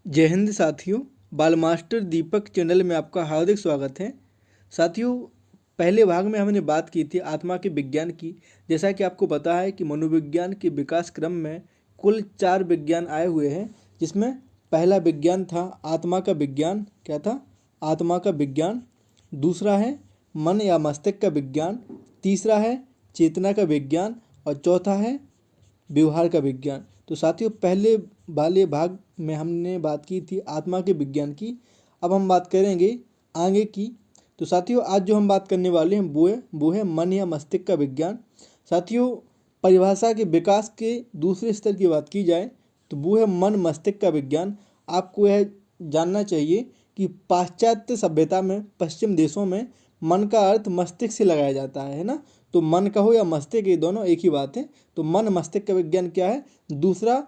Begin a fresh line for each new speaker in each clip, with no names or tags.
जय हिंद साथियों। बाल मास्टर दीपक चैनल में आपका हार्दिक स्वागत है। साथियों, पहले भाग में हमने बात की थी आत्मा के विज्ञान की। जैसा कि आपको पता है कि मनोविज्ञान के विकास क्रम में कुल 4 विज्ञान आए हुए हैं, जिसमें पहला विज्ञान था आत्मा का विज्ञान। क्या था? आत्मा का विज्ञान। दूसरा है मन या मस्तिष्क का विज्ञान। तीसरा है चेतना का विज्ञान और चौथा है व्यवहार का विज्ञान। तो साथियों, पहले वाले भाग में हमने बात की थी आत्मा के विज्ञान की। अब हम बात करेंगे आगे की। तो साथियों, आज जो हम बात करने वाले हैं वो है मन या मस्तिष्क का विज्ञान। साथियों, परिभाषा के विकास के दूसरे स्तर की बात की जाए तो वो है मन मस्तिष्क का विज्ञान। आपको यह जानना चाहिए कि पाश्चात्य सभ्यता में, पश्चिम देशों में मन का अर्थ मस्तिष्क से लगाया जाता है ना। तो मन कहो या मस्तिष्क, ये दोनों एक ही बात है। तो मन मस्तिष्क का विज्ञान क्या है? दूसरा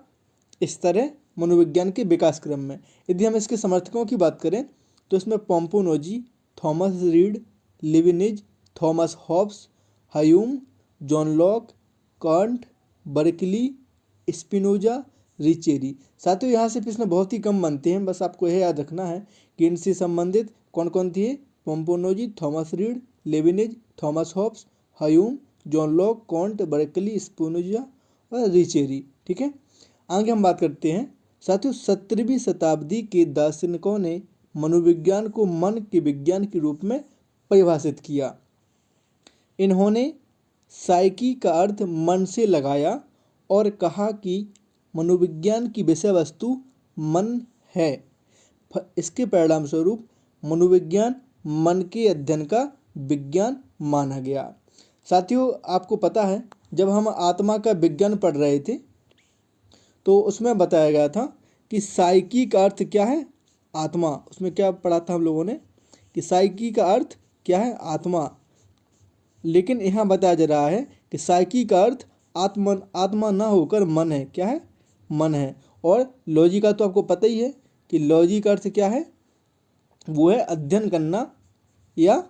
स्तर है मनोविज्ञान के विकास क्रम में। यदि हम इसके समर्थकों की बात करें तो इसमें Pomponazzi, Thomas Reid, Leibniz, Thomas Hobbes, Hume, John Locke, Kant, Berkeley, Spinoza, रिचेरी। साथियों, यहाँ से प्रश्न बहुत ही कम बनते हैं, बस आपको यह याद रखना है कि इनसे संबंधित कौन कौन थी। Pomponazzi, Thomas Reid, Leibniz, Thomas Hobbes, Hume, John Locke, Kant, Berkeley, Spinoza और रिचेरी। ठीक है, आगे हम बात करते हैं। साथियों, 17वीं शताब्दी के दार्शनिकों ने मनोविज्ञान को मन के विज्ञान के रूप में परिभाषित किया। इन्होंने साइकी का अर्थ मन से लगाया और कहा कि मनोविज्ञान की विषय वस्तु मन है। इसके परिणाम स्वरूप मनोविज्ञान मन के अध्ययन का विज्ञान माना गया। साथियों, आपको पता है जब हम आत्मा का विज्ञान पढ़ रहे थे तो उसमें बताया गया था कि साइकी का अर्थ क्या है? आत्मा। उसमें क्या पढ़ा था हम लोगों ने कि साइकी का अर्थ क्या है? आत्मा। लेकिन यहाँ बताया जा रहा है कि साइकी का अर्थ आत्मा ना होकर मन है। क्या है? मन है। और लॉजी का तो आपको पता ही है कि लॉजी का अर्थ क्या है? वो है अध्ययन करना या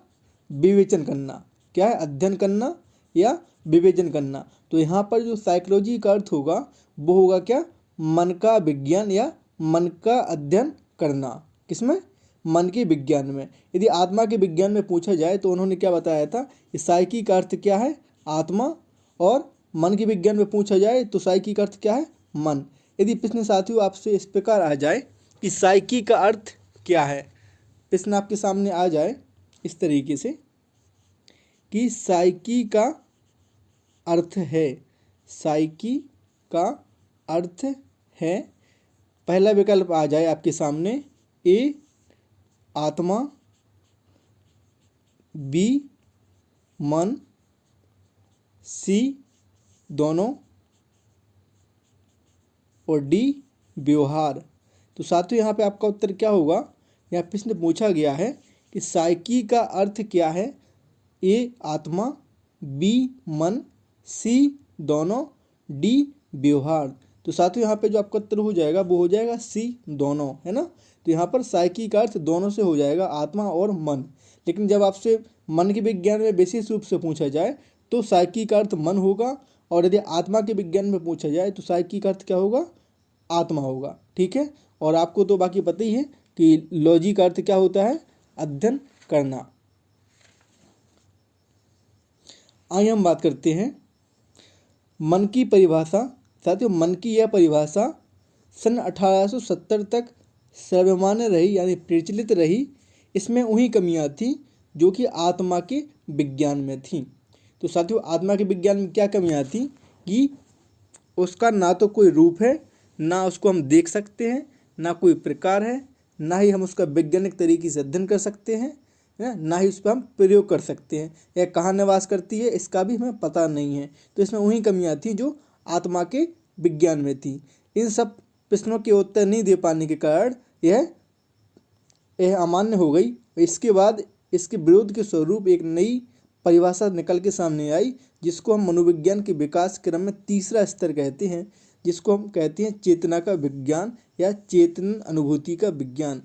विवेचन करना। क्या है? अध्ययन करना या विवेचन करना। तो यहाँ पर जो साइकोलॉजी का अर्थ होगा वो होगा क्या? मन का विज्ञान या मन का अध्ययन करना। किसमें? मन के विज्ञान में। यदि आत्मा के विज्ञान में पूछा जाए तो उन्होंने क्या बताया था कि साइकी का अर्थ क्या है? आत्मा। और मन के विज्ञान में पूछा जाए तो साइकी का अर्थ क्या है? मन। यदि प्रश्न साथियों आपसे इस प्रकार आ जाए कि साइकी का अर्थ क्या है, प्रश्न आपके सामने आ जाए इस तरीके से कि साइकी का अर्थ है, साइकी का अर्थ है, पहला विकल्प आ जाए आपके सामने ए आत्मा, बी मन, सी दोनों और डी व्यवहार। तो साथियों, यहाँ पे आपका उत्तर क्या होगा? यहाँ प्रश्न पूछा गया है कि साइकी का अर्थ क्या है? ए आत्मा, बी मन, सी दोनों, डी व्यवहार। तो साथियों, यहाँ पे जो आपका उत्तर हो जाएगा वो हो जाएगा सी दोनों, है ना। तो यहाँ पर साइकी का अर्थ दोनों से हो जाएगा, आत्मा और मन। लेकिन जब आपसे मन के विज्ञान में विशेष रूप से पूछा जाए तो साइकी का अर्थ मन होगा, और यदि आत्मा के विज्ञान में पूछा जाए तो साइकी का अर्थ क्या होगा? आत्मा होगा। ठीक है, और आपको तो बाकी पता ही है कि लॉजी का अर्थ क्या होता है? अध्ययन करना। आइए हम बात करते हैं मन की परिभाषा। साथियों, मन की यह परिभाषा सन 1870 तक सर्वमान्य रही, यानी प्रचलित रही। इसमें वही कमियां थी जो कि आत्मा के विज्ञान में थी। तो साथियों, आत्मा के विज्ञान में क्या कमियां थी कि उसका ना तो कोई रूप है, ना उसको हम देख सकते हैं, ना कोई प्रकार है, ना ही हम उसका वैज्ञानिक तरीके से अध्ययन कर सकते हैं, ना ही उस पर हम प्रयोग कर सकते हैं। यह कहाँ निवास करती है इसका भी हमें पता नहीं है। तो इसमें वही कमियां थी जो आत्मा के विज्ञान में थी। इन सब प्रश्नों के उत्तर नहीं दे पाने के कारण यह अमान्य हो गई। इसके बाद इसके विरोध के स्वरूप एक नई परिभाषा निकल के सामने आई, जिसको हम मनोविज्ञान के विकास क्रम में तीसरा स्तर कहते हैं, जिसको हम कहते हैं चेतना का विज्ञान या चेतन अनुभूति का विज्ञान।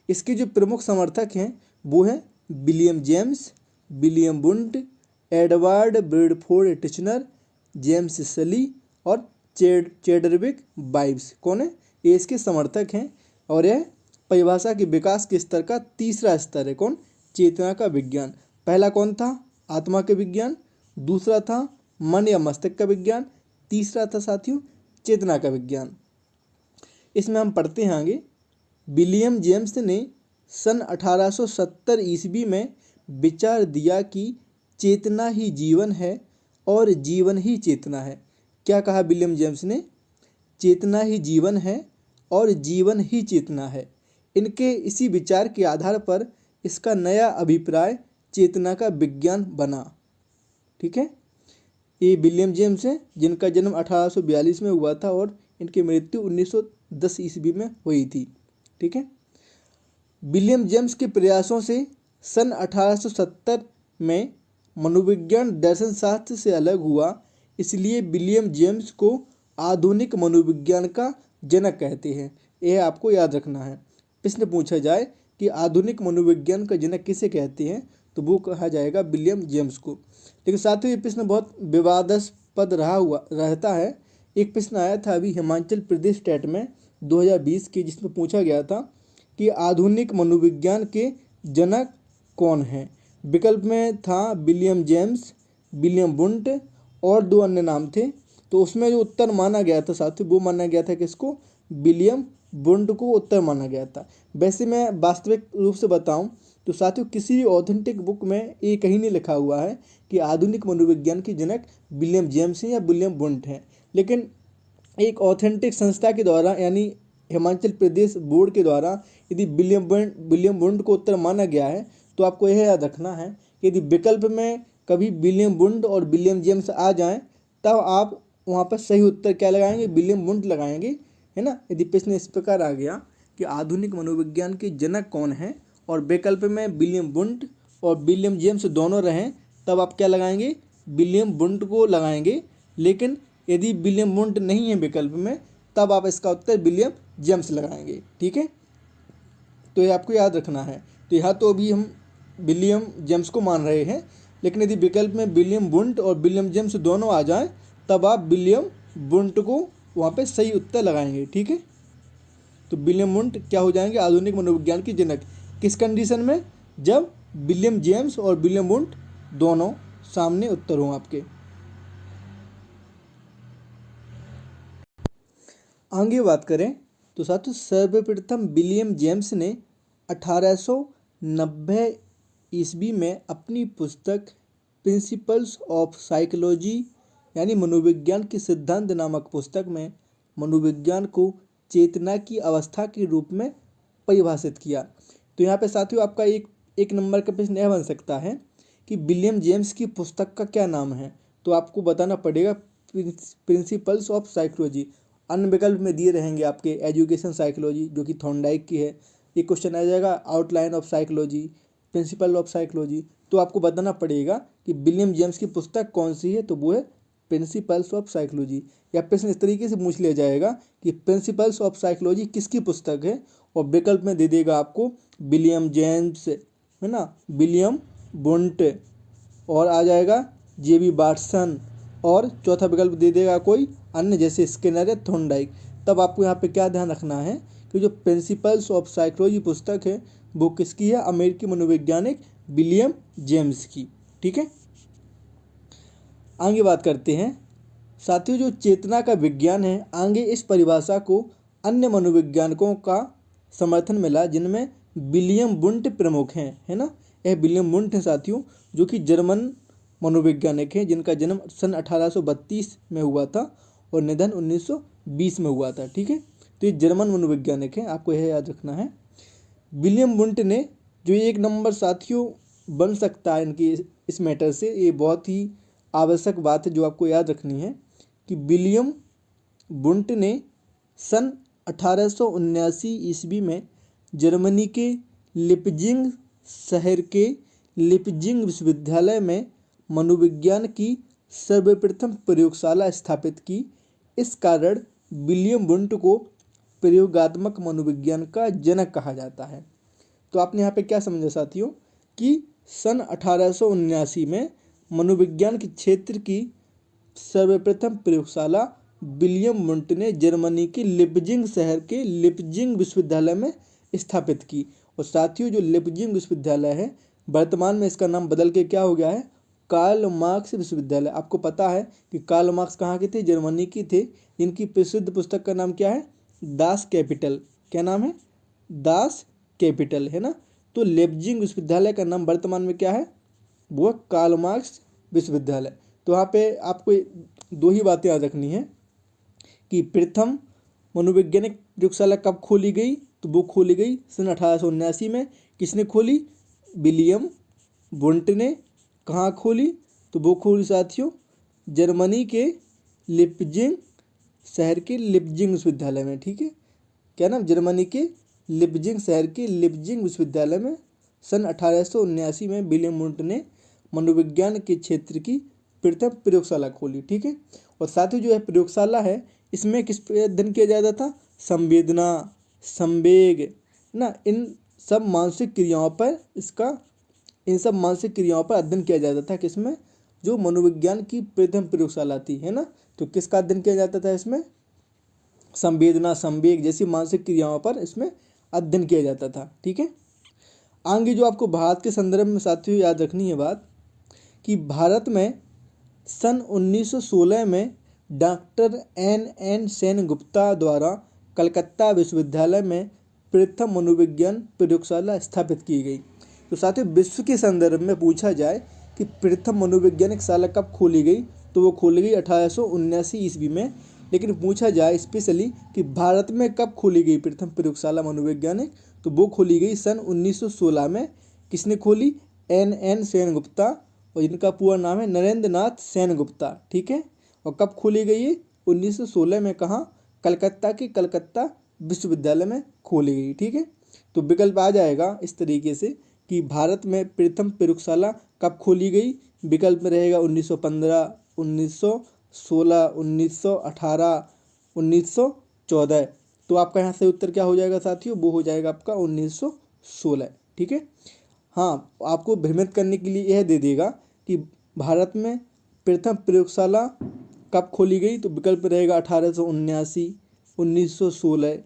इसके जो प्रमुख समर्थक हैं वो हैं William James, William wound, Edward Bradford Titchener, James सली और चेडरविक बाइब्स। कौन है? ये इसके समर्थक हैं। और यह परिभाषा के विकास के स्तर का तीसरा स्तर है। कौन? चेतना का विज्ञान। पहला कौन था? आत्मा के विज्ञान। दूसरा था मन या मस्तिष्क का विज्ञान। तीसरा था साथियों चेतना का विज्ञान। इसमें हम पढ़ते हैं आगे, विलियम जेम्स ने सन 1870 ईस्वी में विचार दिया कि चेतना ही जीवन है और जीवन ही चेतना है। क्या कहा विलियम जेम्स ने? चेतना ही जीवन है और जीवन ही चेतना है। इनके इसी विचार के आधार पर इसका नया अभिप्राय चेतना का विज्ञान बना। ठीक है, ये विलियम जेम्स हैं जिनका जन्म 1842 में हुआ था और इनकी मृत्यु 1910 ईस्वी में हुई थी। ठीक है, विलियम जेम्स के प्रयासों से सन 1870 में मनोविज्ञान दर्शन शास्त्र से अलग हुआ, इसलिए विलियम जेम्स को आधुनिक मनोविज्ञान का जनक कहते हैं। यह आपको याद रखना है। प्रश्न पूछा जाए कि आधुनिक मनोविज्ञान का जनक किसे कहते हैं, तो वो कहा जाएगा विलियम जेम्स को। लेकिन साथियों ये प्रश्न बहुत विवादास्पद रहता है। एक प्रश्न आया था अभी हिमाचल प्रदेश स्टेट में 2020 के, जिसमें पूछा गया था कि आधुनिक मनोविज्ञान के जनक कौन हैं। विकल्प में था विलियम जेम्स, विलियम वुंट और दो अन्य नाम थे। तो उसमें जो उत्तर माना गया था साथियों, वो माना गया था किसको? विलियम वुंट को उत्तर माना गया था। वैसे मैं वास्तविक रूप से बताऊं तो साथियों किसी भी ऑथेंटिक बुक में ये कहीं नहीं लिखा हुआ है कि आधुनिक मनोविज्ञान के जनक विलियम जेम्स हैं या विलियम वुंट हैं। लेकिन एक ऑथेंटिक संस्था के द्वारा यानी हिमाचल प्रदेश बोर्ड के द्वारा यदि विलियम वुंट को उत्तर माना गया है, तो आपको यह याद रखना है कि यदि विकल्प में कभी विलियम वुंट और विलियम जेम्स आ जाएं, तब आप वहाँ पर सही उत्तर क्या लगाएंगे? विलियम वुंट लगाएंगे, है ना। यदि प्रश्न इस प्रकार आ गया कि आधुनिक मनोविज्ञान के जनक कौन है और विकल्प में विलियम वुंट और विलियम जेम्स दोनों रहें, तब आप क्या लगाएंगे? विलियम वुंट को लगाएंगे। लेकिन यदि विलियम वुंट नहीं है विकल्प में, तब आप इसका उत्तर विलियम जेम्स लगाएंगे। ठीक है, तो ये आपको याद रखना है। तो यहाँ तो अभी हम विलियम जेम्स को मान रहे हैं, लेकिन यदि विकल्प में विलियम वुंट और विलियम जेम्स दोनों आ जाएं, तब आप विलियम वुंट को वहाँ पे सही उत्तर लगाएंगे। ठीक है, तो विलियम वुंट क्या हो जाएंगे? आधुनिक मनोविज्ञान के जनक। किस कंडीशन में? जब विलियम जेम्स और विलियम वुंट दोनों सामने उत्तर हों आपके। आगे बात करें तो साथियों सर्वप्रथम विलियम जेम्स ने 1890 ईस्वी में अपनी पुस्तक प्रिंसिपल्स ऑफ साइकोलॉजी यानी मनोविज्ञान के सिद्धांत नामक पुस्तक में मनोविज्ञान को चेतना की अवस्था के रूप में परिभाषित किया। तो यहाँ पे साथियों आपका एक नंबर का प्रश्न यह बन सकता है कि विलियम जेम्स की पुस्तक का क्या नाम है, तो आपको बताना पड़ेगा प्रिंसिपल्स ऑफ साइकोलॉजी। अन्य विकल्प में दिए रहेंगे आपके एजुकेशन साइकोलॉजी जो कि थॉर्नडाइक की है। एक क्वेश्चन आ जाएगा outline of psychology, principle of psychology. तो आपको बताना पड़ेगा कि विलियम जेम्स की पुस्तक कौन सी है, तो वो है प्रिंसिपल्स ऑफ साइकोलॉजी। या प्रश्न इस तरीके से पूछ लिया जाएगा कि प्रिंसिपल्स ऑफ साइकोलॉजी किसकी पुस्तक है, और विकल्प में दे देगा आपको विलियम जेम्स, है ना, विलियम वुंट, और आ जाएगा जेबी वाटसन, और चौथा विकल्प दे देगा कोई अन्य जैसे स्किनर या थॉर्नडाइक। तब आपको यहाँ पे क्या ध्यान रखना है कि जो प्रिंसिपल्स ऑफ साइकोलॉजी पुस्तक है वो किसकी है? अमेरिकी मनोवैज्ञानिक विलियम जेम्स की। ठीक है, आगे बात करते हैं साथियों जो चेतना का विज्ञान है। आगे इस परिभाषा को अन्य मनोवैज्ञानिकों का समर्थन मिला जिनमें विलियम वुंट प्रमुख हैं, है ना। यह विलियम वुंट हैं साथियों जो कि जर्मन मनोवैज्ञानिक हैं जिनका जन्म सन 1832 में हुआ था और निधन 1920 में हुआ था। ठीक है, तो ये जर्मन मनोवैज्ञानिक हैं, आपको यह याद रखना है। विलियम वुंट ने जो एक नंबर साथियों बन सकता है इनकी इस मैटर से, ये बहुत ही आवश्यक बात है जो आपको याद रखनी है कि विलियम वुंट ने सन 1879 ईस्वी में जर्मनी के लिपजिंग शहर के लिपजिंग विश्वविद्यालय में मनोविज्ञान की सर्वप्रथम प्रयोगशाला स्थापित की। इस कारण विलियम वुंट को प्रयोगात्मक मनोविज्ञान का जनक कहा जाता है। तो आपने यहाँ पे क्या समझा साथियों कि सन 1879 में मनोविज्ञान के क्षेत्र की सर्वप्रथम प्रयोगशाला विलियम वुंट ने जर्मनी के लिपजिंग शहर के लिपजिंग विश्वविद्यालय में स्थापित की। और साथियों, जो लिपजिंग विश्वविद्यालय है वर्तमान में इसका नाम बदल के क्या हो गया है, कार्ल मार्क्स विश्वविद्यालय। आपको पता है कि कार्ल मार्क्स कहाँ के थे, जर्मनी के थे। इनकी प्रसिद्ध पुस्तक का नाम क्या है, दास कैपिटल। क्या नाम है, दास कैपिटल, है ना। तो लिपजिंग विश्वविद्यालय का नाम वर्तमान में क्या है, वो कार्ल मार्क्स विश्वविद्यालय। तो यहाँ पे आपको दो ही बातें याद रखनी है कि प्रथम मनोवैज्ञानिक प्रयोगशाला कब खोली गई, तो वो खोली गई सन 1879 में। किसने खोली, विलियम वुंट ने। कहाँ खोली, तो वो खोली साथियों जर्मनी के लिपजिंग शहर के लिपजिंग विश्वविद्यालय में। ठीक है, क्या नाम, जर्मनी के लिपजिंग शहर के लिपजिंग विश्वविद्यालय में सन 1879 में विलियम वुंट ने मनोविज्ञान के क्षेत्र की प्रथम प्रयोगशाला खोली। ठीक है, और साथ ही जो है प्रयोगशाला है इसमें किस पे अध्ययन किया जाता था, संवेदना, संवेग ना, इन सब मानसिक क्रियाओं पर अध्ययन किया जाता था। किसमें, जो मनोविज्ञान की प्रथम प्रयोगशाला थी, है ना। तो किसका अध्ययन किया जाता था इसमें, संवेदना, संवेग जैसी मानसिक क्रियाओं पर इसमें अध्ययन किया जाता था। ठीक है, आगे जो आपको भारत के संदर्भ में साथियों याद रखनी है बात, कि भारत में सन 1916 में डॉक्टर एन सेनगुप्ता द्वारा कलकत्ता विश्वविद्यालय में प्रथम मनोविज्ञान प्रयोगशाला स्थापित की गई। तो साथियों, विश्व के संदर्भ में पूछा जाए कि प्रथम मनोवैज्ञानिक शाला कब खोली गई, तो वो खोली गई 1879 ईस्वी में। लेकिन पूछा जाए स्पेशली कि भारत में कब खोली गई प्रथम प्रयोगशाला मनोवैज्ञानिक, तो वो खोली गई सन 1916 में। किसने खोली, एन सेनगुप्ता, और इनका पूरा नाम है नरेंद्र नाथ सेनगुप्ता। ठीक है, और कब खोली गई है, 1916 में। कहाँ, कलकत्ता के कलकत्ता विश्वविद्यालय में खोली गई। ठीक है, तो विकल्प आ जाएगा इस तरीके से कि भारत में प्रथम प्रयोगशाला कब खोली गई। विकल्प में रहेगा 1915, 1916, 1918, 1914। तो आपका यहाँ से उत्तर क्या हो जाएगा साथियों, वो हो जाएगा आपका 1916। ठीक है, हाँ, आपको भ्रमित करने के लिए यह दे देगा कि भारत में प्रथम प्रयोगशाला कब खोली गई, तो विकल्प रहेगा 1879, 1916,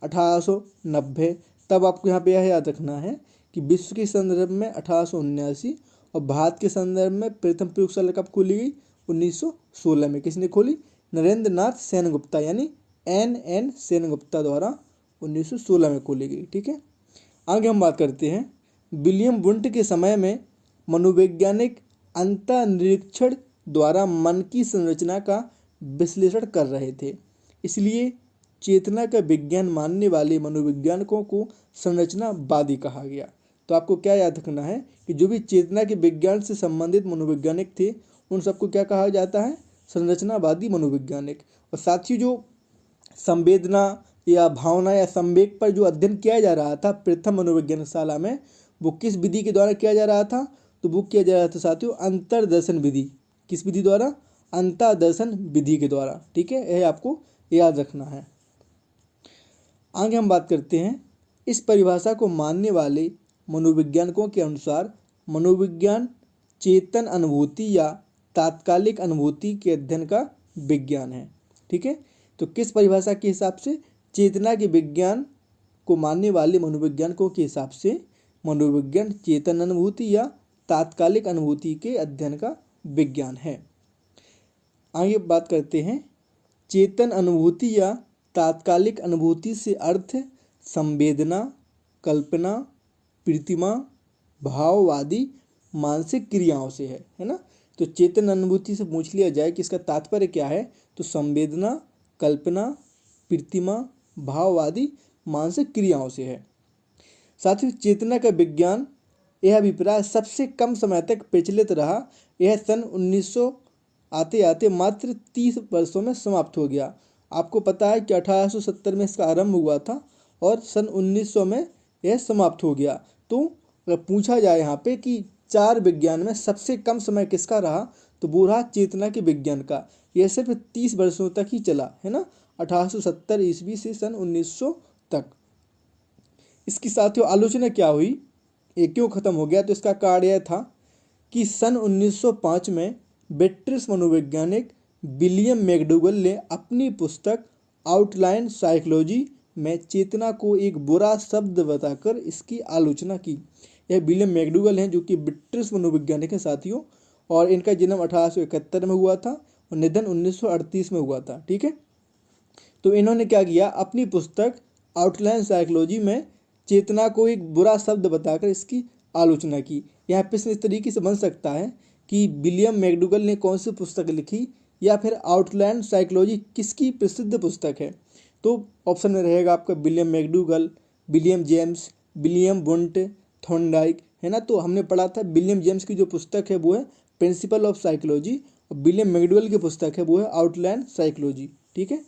1890। तब आपको यहाँ पे यह याद रखना है कि विश्व के संदर्भ में 1879 और भारत के संदर्भ में प्रथम प्रयोगशाला कब खोली गई, 1916 में। किसने खोली, नरेंद्र नाथ सेनगुप्ता, यानी एन सेनगुप्ता द्वारा 1916 में खोली गई। ठीक है, आगे हम बात करते हैं, विलियम वुंट के समय में मनोवैज्ञानिक अंतर्निरीक्षण द्वारा मन की संरचना का विश्लेषण कर रहे थे। इसलिए चेतना का विज्ञान मानने वाले मनोवैज्ञानिकों को संरचनावादी कहा गया। तो आपको क्या याद रखना है कि जो भी चेतना के विज्ञान से संबंधित मनोवैज्ञानिक थे उन सबको क्या कहा जाता है, संरचनावादी मनोवैज्ञानिक। और साथ ही जो संवेदना या भावना या संवेग पर जो अध्ययन किया जा रहा था प्रथम मनोवैज्ञानिक शाला में, वो किस विधि के द्वारा किया जा रहा था, तो वो किया जा रहा था साथियों अंतर्दर्शन विधि। किस विधि द्वारा, अंतर्दर्शन विधि के द्वारा। ठीक है, यह आपको याद रखना है। आगे हम बात करते हैं, इस परिभाषा को मानने वाले मनोवैज्ञानिकों के अनुसार मनोविज्ञान चेतन अनुभूति या तात्कालिक अनुभूति के अध्ययन का विज्ञान है। ठीक है, तो किस परिभाषा के हिसाब से, चेतना के विज्ञान को मानने वाले मनोवैज्ञानिकों के हिसाब से मनोविज्ञान चेतन अनुभूति या तात्कालिक अनुभूति के अध्ययन का विज्ञान है। आगे बात करते हैं, चेतन अनुभूति या तात्कालिक अनुभूति से अर्थ संवेदना, कल्पना, प्रतिमा, भाववादी मानसिक क्रियाओं से है ना। तो चेतन अनुभूति से पूछ लिया जाए कि इसका तात्पर्य क्या है, तो संवेदना, कल्पना, प्रतिमा, भाववादी मानसिक क्रियाओं से है। साथ ही चेतना का विज्ञान, यह अभिप्राय सबसे कम समय तक प्रचलित रहा। यह सन 1900 आते आते मात्र 30 वर्षों में समाप्त हो गया। आपको पता है कि 1870 में इसका आरंभ हुआ था और सन 1900 में यह समाप्त हो गया। तो अगर पूछा जाए यहाँ पे कि 4 विज्ञान में सबसे कम समय किसका रहा, तो वो रहा चेतना के विज्ञान का। यह सिर्फ 30 वर्षों तक ही चला, है ना, 1870 ईस्वी से सन 1900 तक। इसकी साथियों आलोचना क्या हुई, ये क्यों खत्म हो गया, तो इसका कारण यह था कि सन 1905 में ब्रिटिश मनोवैज्ञानिक विलियम मैकडूगल ने अपनी पुस्तक आउटलाइन साइकोलॉजी में चेतना को एक बुरा शब्द बताकर इसकी आलोचना की। यह विलियम मैकडूगल हैं जो कि ब्रिटिश मनोवैज्ञानिक हैं साथियों, और इनका जन्म 1871 में हुआ था और निधन 1938 में हुआ था। ठीक है, तो इन्होंने क्या किया, अपनी पुस्तक आउटलाइन साइकोलॉजी में चेतना को एक बुरा शब्द बताकर इसकी आलोचना की। यहाँ प्रश्न इस तरीके से बन सकता है कि विलियम मैकडूगल ने कौन सी पुस्तक लिखी, या फिर आउटलाइन साइकोलॉजी किसकी प्रसिद्ध पुस्तक है। तो ऑप्शन में रहेगा आपका William McDougall, William James, William बुंट, थॉर्नडाइक, है ना। तो हमने पढ़ा था विलियम जेम्स की जो पुस्तक है वो है प्रिंसिपल ऑफ साइकोलॉजी, और विलियम मैकडूगल की पुस्तक है वो है आउटलाइन साइकोलॉजी। ठीक है,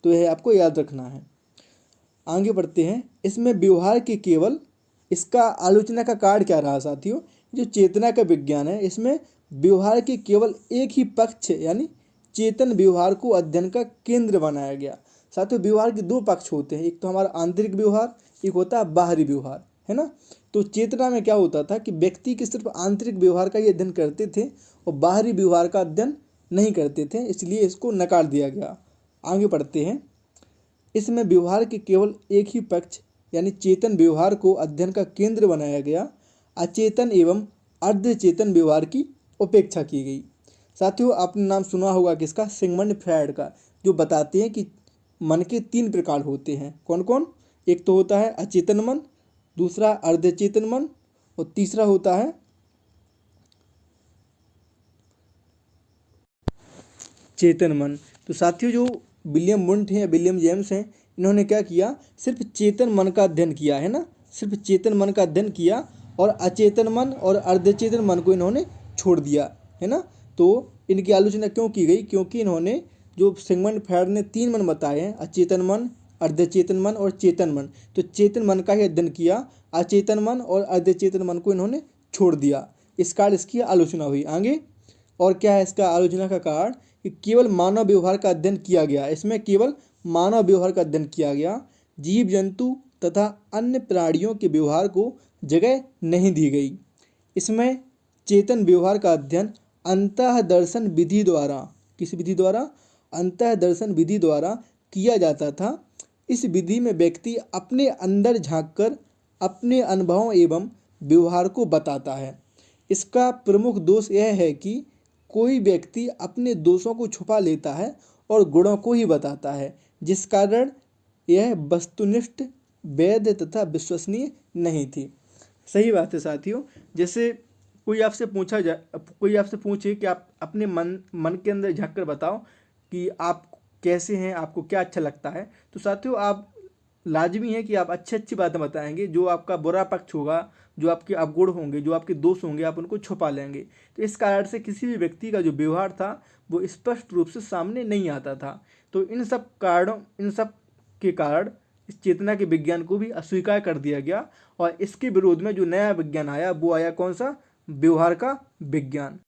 तो यह आपको याद रखना है। आगे बढ़ते हैं। इसमें व्यवहार के केवल, इसका आलोचना का कारण क्या रहा साथियों, जो चेतना का विज्ञान है इसमें व्यवहार के केवल एक ही पक्ष यानी चेतन व्यवहार को अध्ययन का केंद्र बनाया गया। साथियों व्यवहार के दो पक्ष होते हैं, एक तो हमारा आंतरिक व्यवहार, एक होता है बाहरी व्यवहार, है ना। तो चेतना में क्या होता था कि व्यक्ति के सिर्फ आंतरिक व्यवहार का ही अध्ययन करते थे और बाहरी व्यवहार का अध्ययन नहीं करते थे, इसलिए इसको नकार दिया गया। आगे बढ़ते हैं। इसमें व्यवहार के केवल एक ही पक्ष यानी चेतन व्यवहार को अध्ययन का केंद्र बनाया गया, अचेतन एवं अर्धचेतन व्यवहार की उपेक्षा की गई। साथियों आपने नाम सुना होगा किसका, सिगमंड फ्रायड का, जो बताते हैं कि मन के 3 प्रकार होते हैं। कौन कौन, एक तो होता है अचेतन मन, दूसरा अर्धचेतन मन, और तीसरा होता है चेतन मन। तो साथियों जो विलियम वुंट हैं या विलियम जेम्स हैं, इन्होंने क्या किया, सिर्फ चेतन मन का अध्ययन किया, है ना, सिर्फ चेतन मन का अध्ययन किया और अचेतन मन और अर्धचेतन मन को इन्होंने छोड़ दिया, है ना। तो इनकी आलोचना क्यों की गई, क्योंकि इन्होंने जो सिगमंड फ्रायड ने 3 मन बताए हैं, अचेतन मन, अर्धचेतन मन और चेतन मन, तो चेतन मन का ही अध्ययन किया, अचेतन मन और अर्धचेतन मन को इन्होंने छोड़ दिया। इस कारण इसकी आलोचना हुई। आगे और क्या है इसका आलोचना का कारण, कि केवल मानव व्यवहार का अध्ययन किया गया, इसमें केवल मानव व्यवहार का अध्ययन किया गया, जीव जंतु तथा अन्य प्राणियों के व्यवहार को जगह नहीं दी गई। इसमें चेतन व्यवहार का अध्ययन अंतःदर्शन विधि द्वारा, किस विधि द्वारा, अंतःदर्शन विधि द्वारा किया जाता था। इस विधि में व्यक्ति अपने अंदर झांककर अपने अनुभवों एवं व्यवहार को बताता है। इसका प्रमुख दोष यह है कि कोई व्यक्ति अपने दोषों को छुपा लेता है और गुणों को ही बताता है, जिस कारण यह वस्तुनिष्ठ, वैध तथा विश्वसनीय नहीं थी। सही बात है साथियों। जैसे कोई आपसे पूछे कि आप अपने मन के अंदर झांक कर बताओ कि आप कैसे हैं, आपको क्या अच्छा लगता है, तो साथियों आप लाजमी है कि आप अच्छी अच्छी बातें बताएंगे। जो आपका बुरा पक्ष होगा, जो आपके अवगुण होंगे, जो आपके दोष होंगे, आप उनको छुपा लेंगे। तो इस कारण से किसी भी व्यक्ति का जो व्यवहार था वो स्पष्ट रूप से सामने नहीं आता था। तो इन सब के कारण इस चेतना के विज्ञान को भी अस्वीकार कर दिया गया, और इसके विरोध में जो नया विज्ञान आया वो आया कौन सा, व्यवहार का विज्ञान।